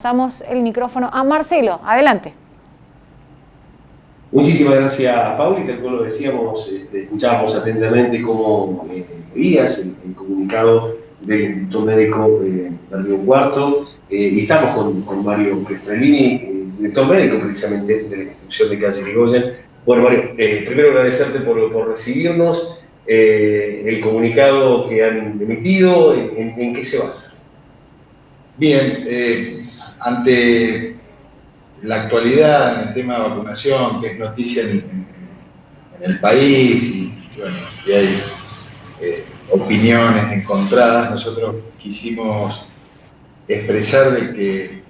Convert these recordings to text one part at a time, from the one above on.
Pasamos el micrófono a Marcelo. Adelante. Muchísimas gracias, Pauli. Tal como lo decíamos, escuchábamos atentamente cómo veías el comunicado del Instituto Médico de Río Cuarto. Y estamos con Mario Pestrellini, director médico precisamente de la institución de Calle Irigoyen. Bueno, Mario, primero agradecerte por recibirnos. El comunicado que han emitido, ¿en qué se basa? Bien, ante la actualidad en el tema de vacunación, que es noticia en el país, y bueno, y hay opiniones encontradas, nosotros quisimos expresar de que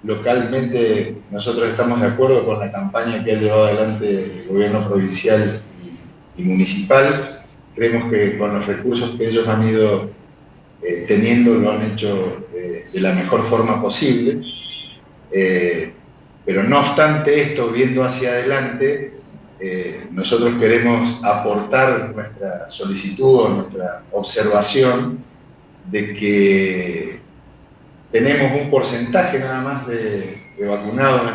localmente nosotros estamos de acuerdo con la campaña que ha llevado adelante el gobierno provincial y municipal. Creemos que con los recursos que ellos han ido teniendo, lo han hecho de la mejor forma posible. Pero no obstante esto, viendo hacia adelante, nosotros queremos aportar nuestra solicitud o nuestra observación de que tenemos un porcentaje nada más de vacunados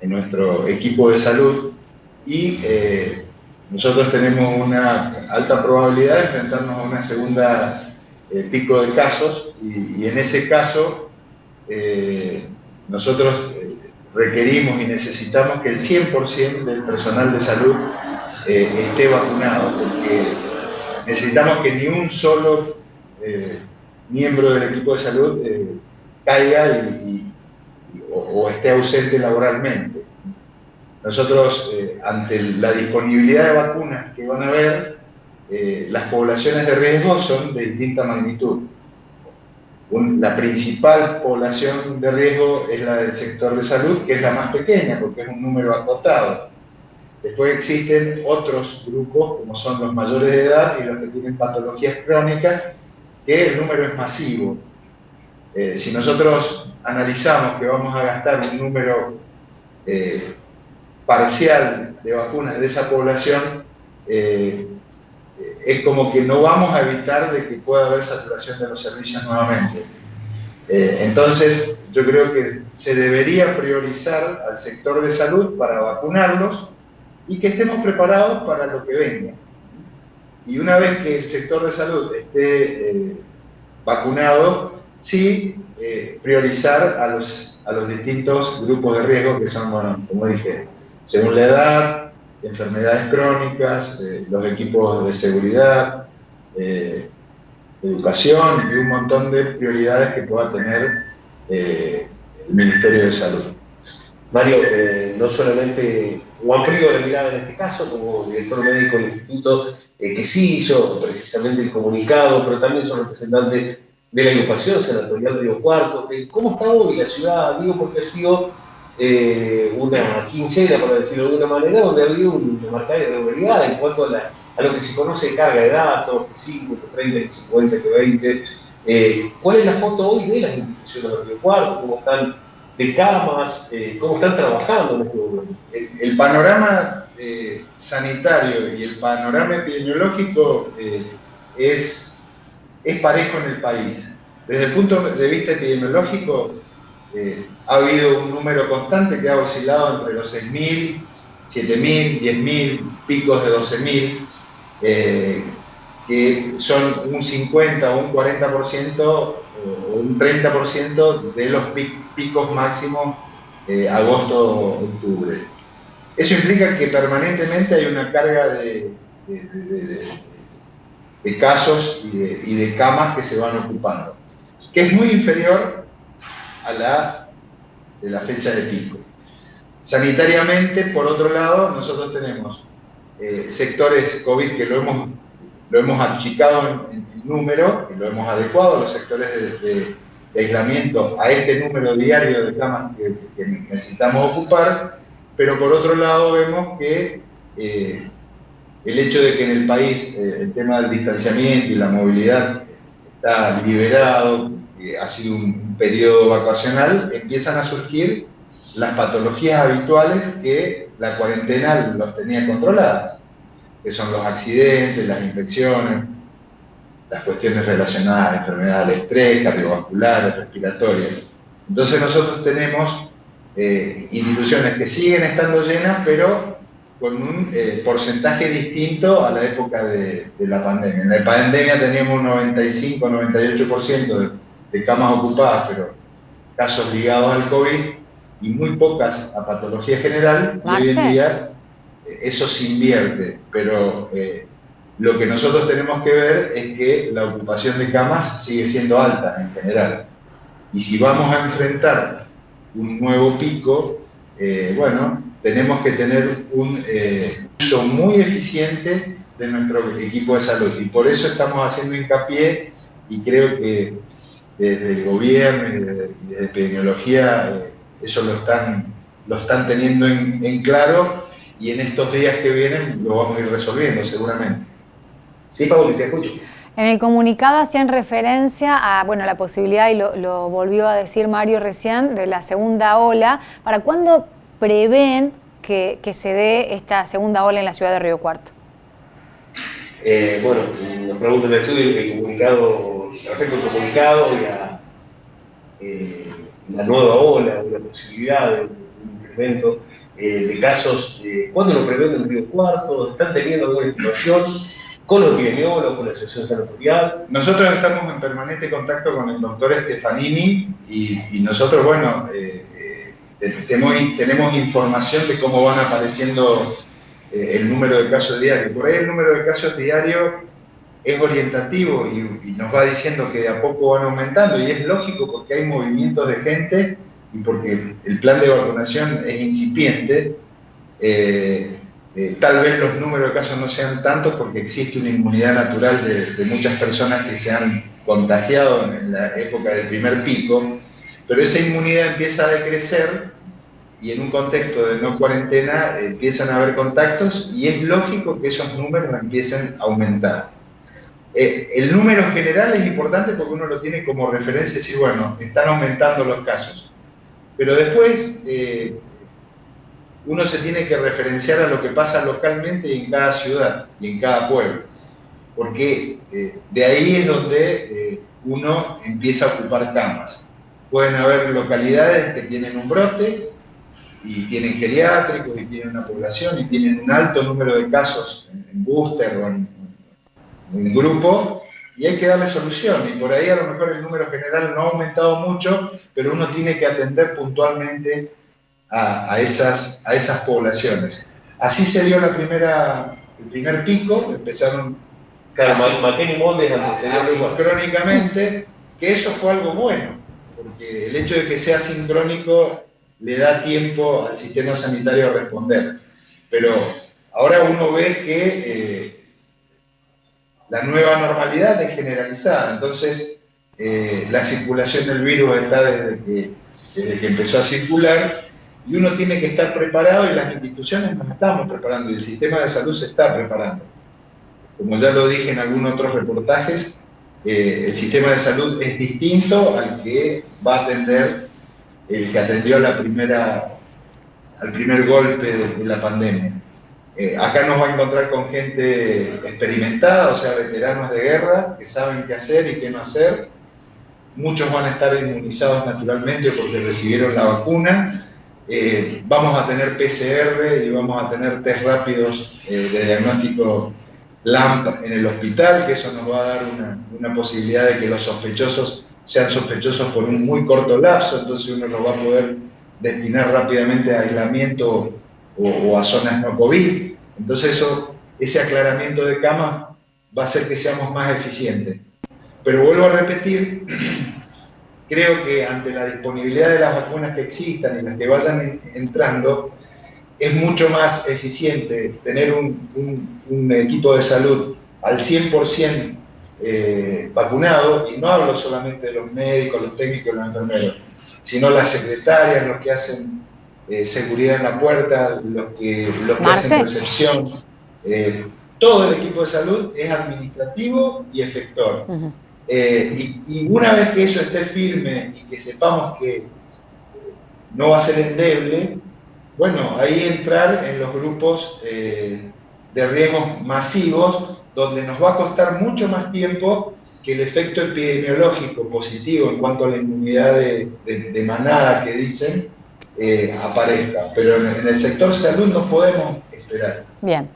en nuestro equipo de salud y nosotros tenemos una alta probabilidad de enfrentarnos a una segunda pico de casos y en ese caso nosotros requerimos y necesitamos que el 100% del personal de salud esté vacunado, porque necesitamos que ni un solo miembro del equipo de salud caiga o esté ausente laboralmente. Nosotros, ante la disponibilidad de vacunas que van a haber, las poblaciones de riesgo son de distinta magnitud. La principal población de riesgo es la del sector de salud, que es la más pequeña, porque es un número acotado. Después existen otros grupos, como son los mayores de edad y los que tienen patologías crónicas, que el número es masivo. Si nosotros analizamos que vamos a gastar un número parcial de vacunas de esa población, es como que no vamos a evitar de que pueda haber saturación de los servicios nuevamente. Entonces, yo creo que se debería priorizar al sector de salud para vacunarlos y que estemos preparados para lo que venga. Y una vez que el sector de salud esté vacunado, sí priorizar a los distintos grupos de riesgo que son, bueno, como dije, según la edad, enfermedades crónicas, los equipos de seguridad, educación y un montón de prioridades que pueda tener el Ministerio de Salud. Mario, no solamente Juan Frío de la mirada en este caso, como director médico del instituto, que sí hizo precisamente el comunicado, pero también son representantes de la agrupación senatorial Río Cuarto. ¿Cómo está hoy la ciudad? Digo, porque ha sido una quincena, para decirlo de alguna manera, donde ha habido una marcada irregularidad en cuanto a lo que se conoce de carga de datos, que 5, que 30, que 50, que 20. ¿Cuál es la foto hoy de las instituciones de Río Cuarto? ¿Cómo están de camas? ¿Cómo están trabajando en este momento? El panorama sanitario y el panorama epidemiológico es parejo en el país. Desde el punto de vista epidemiológico, ha habido un número constante que ha oscilado entre los 6.000, 7.000, 10.000, picos de 12.000, que son un 50 o un 40% o un 30% de los picos máximos agosto-octubre. Eso implica que permanentemente hay una carga de casos y de camas que se van ocupando, que es muy inferior a la de la fecha de pico. Sanitariamente, por otro lado, nosotros tenemos sectores COVID que lo hemos achicado en número, que lo hemos adecuado a los sectores de aislamiento a este número diario de camas que necesitamos ocupar, pero por otro lado vemos que el hecho de que en el país el tema del distanciamiento y la movilidad está liberado, ha sido un periodo vacacional, empiezan a surgir las patologías habituales que la cuarentena los tenía controladas, que son los accidentes, las infecciones, las cuestiones relacionadas a enfermedades del estrés, cardiovasculares, respiratorias. Entonces nosotros tenemos instituciones que siguen estando llenas, pero con un porcentaje distinto a la época de la pandemia. En la pandemia teníamos un 95-98% de camas ocupadas, pero casos ligados al COVID y muy pocas a patología general, y hoy en día eso se invierte, pero lo que nosotros tenemos que ver es que la ocupación de camas sigue siendo alta en general. Y si vamos a enfrentar un nuevo pico, bueno, tenemos que tener un uso muy eficiente de nuestro equipo de salud. Y por eso estamos haciendo hincapié, y creo que desde el gobierno y desde epidemiología eso lo están teniendo en claro, y en estos días que vienen lo vamos a ir resolviendo seguramente. Sí, Pauli, te escucho. En el comunicado hacían referencia a la posibilidad, y lo volvió a decir Mario recién, de la segunda ola. ¿Para cuándo prevén que se dé esta segunda ola en la ciudad de Río Cuarto? Bueno, nos preguntan el estudio, el comunicado, respecto al comunicado y a la nueva ola, o la posibilidad de un incremento de casos. ¿Cuándo lo prevén en Río Cuarto? ¿Están teniendo alguna información con los epidemiólogos, con la Asociación Sanatorial? Nosotros estamos en permanente contacto con el doctor Stefanini, y nosotros, bueno, tenemos información de cómo van apareciendo el número de casos diarios. Por ahí el número de casos diarios es orientativo y nos va diciendo que de a poco van aumentando, y es lógico porque hay movimientos de gente y porque el plan de vacunación es incipiente. Tal vez los números de casos no sean tantos porque existe una inmunidad natural de muchas personas que se han contagiado en la época del primer pico, pero esa inmunidad empieza a decrecer, y en un contexto de no cuarentena empiezan a haber contactos, y es lógico que esos números empiecen a aumentar. El número general es importante porque uno lo tiene como referencia y decir, bueno, están aumentando los casos, pero después uno se tiene que referenciar a lo que pasa localmente y en cada ciudad y en cada pueblo, porque de ahí es donde uno empieza a ocupar camas. Pueden haber localidades que tienen un brote y tienen geriátricos y tienen una población y tienen un alto número de casos en booster o en grupo, y hay que darle solución, y por ahí a lo mejor el número general no ha aumentado mucho, pero uno tiene que atender puntualmente a esas poblaciones. Así se dio el primer pico, empezaron asincrónicamente, que eso fue algo bueno, porque el hecho de que sea sincrónico le da tiempo al sistema sanitario a responder, pero ahora uno ve que la nueva normalidad es generalizada, entonces la circulación del virus está desde que empezó a circular, y uno tiene que estar preparado, y las instituciones nos estamos preparando, y el sistema de salud se está preparando. Como ya lo dije en algunos otros reportajes, el sistema de salud es distinto al que va a atender el que atendió al primer golpe de la pandemia. Acá nos va a encontrar con gente experimentada, o sea, veteranos de guerra, que saben qué hacer y qué no hacer. Muchos van a estar inmunizados naturalmente porque recibieron la vacuna. Vamos a tener PCR y vamos a tener test rápidos de diagnóstico LAMP en el hospital, que eso nos va a dar una posibilidad de que los sospechosos sean sospechosos por un muy corto lapso, entonces uno los va a poder destinar rápidamente a aislamiento o a zonas no COVID. Entonces ese aclaramiento de camas va a hacer que seamos más eficientes. Pero vuelvo a repetir, creo que ante la disponibilidad de las vacunas que existan y las que vayan entrando, es mucho más eficiente tener un equipo de salud al 100% vacunado, y no hablo solamente de los médicos, los técnicos, los enfermeros, sino las secretarias, los que hacen seguridad en la puerta, los que hacen recepción. Todo el equipo de salud es administrativo y efector. Y una vez que eso esté firme y que sepamos que no va a ser endeble, bueno, ahí entrar en los grupos de riesgos masivos, donde nos va a costar mucho más tiempo que el efecto epidemiológico positivo en cuanto a la inmunidad de manada que dicen aparezca. Pero en el sector salud no podemos esperar. Bien.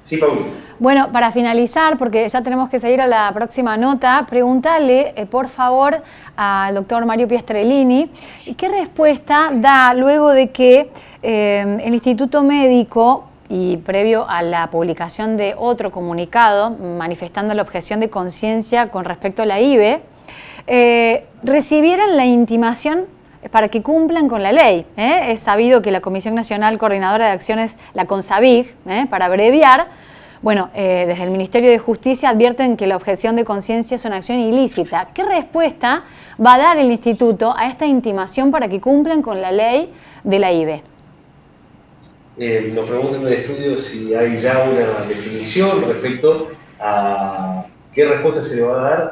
Sí, Paulo. Bueno, para finalizar, porque ya tenemos que seguir a la próxima nota, preguntale, por favor, al doctor Mario Piastrellini, ¿qué respuesta da luego de que el Instituto Médico, y previo a la publicación de otro comunicado manifestando la objeción de conciencia con respecto a la IVE, recibieran la intimación para que cumplan con la ley? Es sabido que la Comisión Nacional Coordinadora de Acciones, la CONSABIG, para abreviar, bueno, desde el Ministerio de Justicia advierten que la objeción de conciencia es una acción ilícita. ¿Qué respuesta va a dar el Instituto a esta intimación para que cumplan con la ley de la IVE? Nos preguntan en el estudio si hay ya una definición respecto a qué respuesta se le va a dar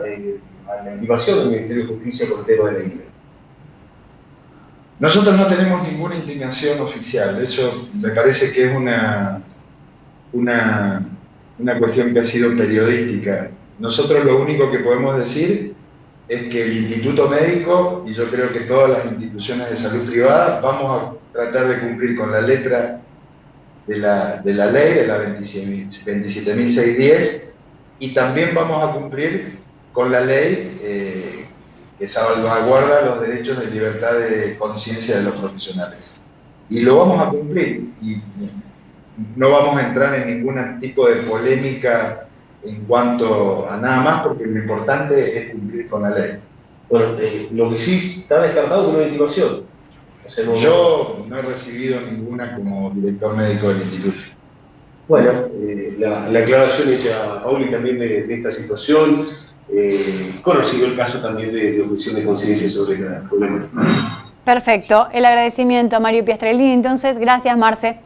a la intimación del Ministerio de Justicia con el tema de la IVE. Nosotros no tenemos ninguna intimación oficial, eso me parece que es una cuestión que ha sido periodística. Nosotros lo único que podemos decir es que el Instituto Médico, y yo creo que todas las instituciones de salud privada, vamos a tratar de cumplir con la letra de la ley, de la 27.610, y también vamos a cumplir con la ley que salvaguarda los derechos de libertad de conciencia de los profesionales. Y lo vamos a cumplir, y no vamos a entrar en ningún tipo de polémica en cuanto a nada más, porque lo importante es cumplir con la ley. Bueno, lo que sí está descartado es una intimación. O sea, yo no he recibido ninguna como director médico del instituto. Bueno, la aclaración hecha a Pauli también de esta situación, conocido el caso también de objeción de conciencia sobre la problemática. Perfecto, el agradecimiento a Mario Piastrellini. Entonces, gracias, Marce.